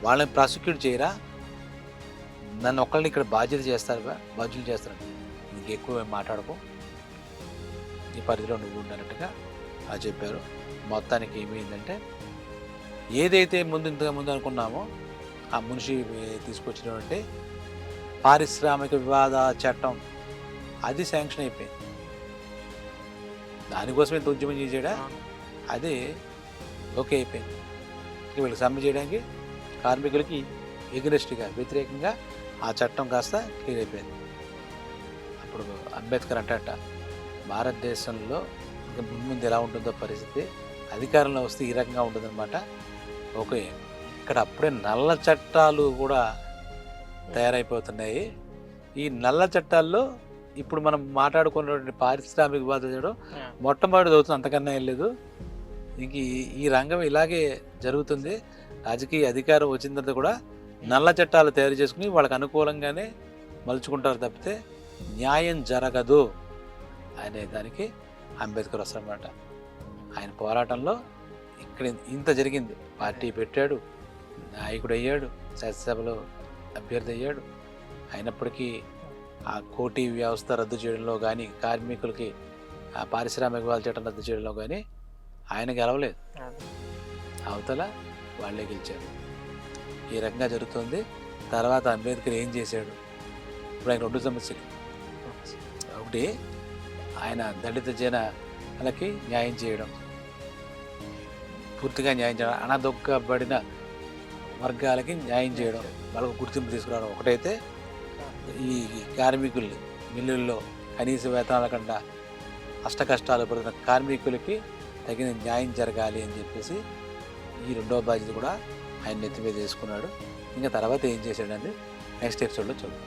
వాళ్ళని ప్రాసిక్యూట్ చేయరా, నన్ను ఒక్కళ్ళని ఇక్కడ బాధ్యులు చేస్తారు, నీకు ఎక్కువ మాట్లాడకు, నీ పరిధిలో నువ్వు ఉండనట్టుగా అది చెప్పారు. మొత్తానికి ఏమైందంటే ఏదైతే ఇంతకుముందు అనుకున్నామో ఆ మున్షి తీసుకొచ్చినటువంటి పారిశ్రామిక వివాద చట్టం అది శాంక్షన్ అయిపోయింది. దానికోసం ఎంత ఉద్యమం చేసాడా, అది ఓకే అయిపోయింది. వీళ్ళకి సమ్మె చేయడానికి కార్మికులకి ఎగనెస్ట్గా వ్యతిరేకంగా ఆ చట్టం కాస్త క్లియర్ అయిపోయింది. అప్పుడు అంబేద్కర్ అంటట, భారతదేశంలో ఇంకా ముందు ఎలా ఉంటుందో పరిస్థితి, అధికారంలో వస్తే ఈ రకంగా ఉంటుందన్నమాట. ఓకే, ఇక్కడ అప్పుడే నల్ల చట్టాలు కూడా తయారైపోతున్నాయి. ఈ నల్ల చట్టాల్లో ఇప్పుడు మనం మాట్లాడుకున్నటువంటి పారిశ్రామిక బాధ చేయడం మొట్టమొదటి అవుతుంది, అంతకన్నా ఏం లేదు. ఇంక ఈ రంగం ఇలాగే జరుగుతుంది. రాజకీయ అధికారం వచ్చిన తర్వాత కూడా నల్ల చట్టాలు తయారు చేసుకుని వాళ్ళకి అనుకూలంగానే మలుచుకుంటారు తప్పితే న్యాయం జరగదు అనే దానికి అంబేద్కర్ వస్తారన్నమాట. ఆయన పోరాటంలో ఇక్కడ ఇంత జరిగింది. పార్టీ పెట్టాడు, నాయకుడు అయ్యాడు, శాసనసభలో అభ్యర్థి అయ్యాడు. అయినప్పటికీ ఆ కోటి వ్యవస్థ రద్దు చేయడంలో కానీ, కార్మికులకి ఆ పారిశ్రామిక వాళ్ళ చట్టం రద్దు చేయడంలో కానీ ఆయన గెలవలేదు, అవతల వాళ్ళే గెలిచారు. ఈ రకంగా జరుగుతుంది. తర్వాత అంబేద్కర్ ఏం చేశాడు, ఇప్పుడు ఆయన 2 సమస్యలు. ఒకటి, ఆయన దళిత జనాలకి న్యాయం చేయడం, పూర్తిగా న్యాయం చేయడం, అణదొక్కబడిన వర్గాలకి న్యాయం చేయడం, వాళ్ళకు గుర్తింపు తీసుకురావడం ఒకటైతే, ఈ కార్మికుల్ని మిల్లుల్లో కనీస వేతనాల కన్నా అష్ట కష్టాలు పడుతున్న కార్మికులకి తగిన న్యాయం జరగాలి అని చెప్పేసి ఈ 2వ బాధ్యత కూడా ఆయన నెత్తి మీద వేసుకున్నాడు. ఇంకా తర్వాత ఏం చేశాడని నెక్స్ట్ ఎపిసోడ్లో చూద్దాం.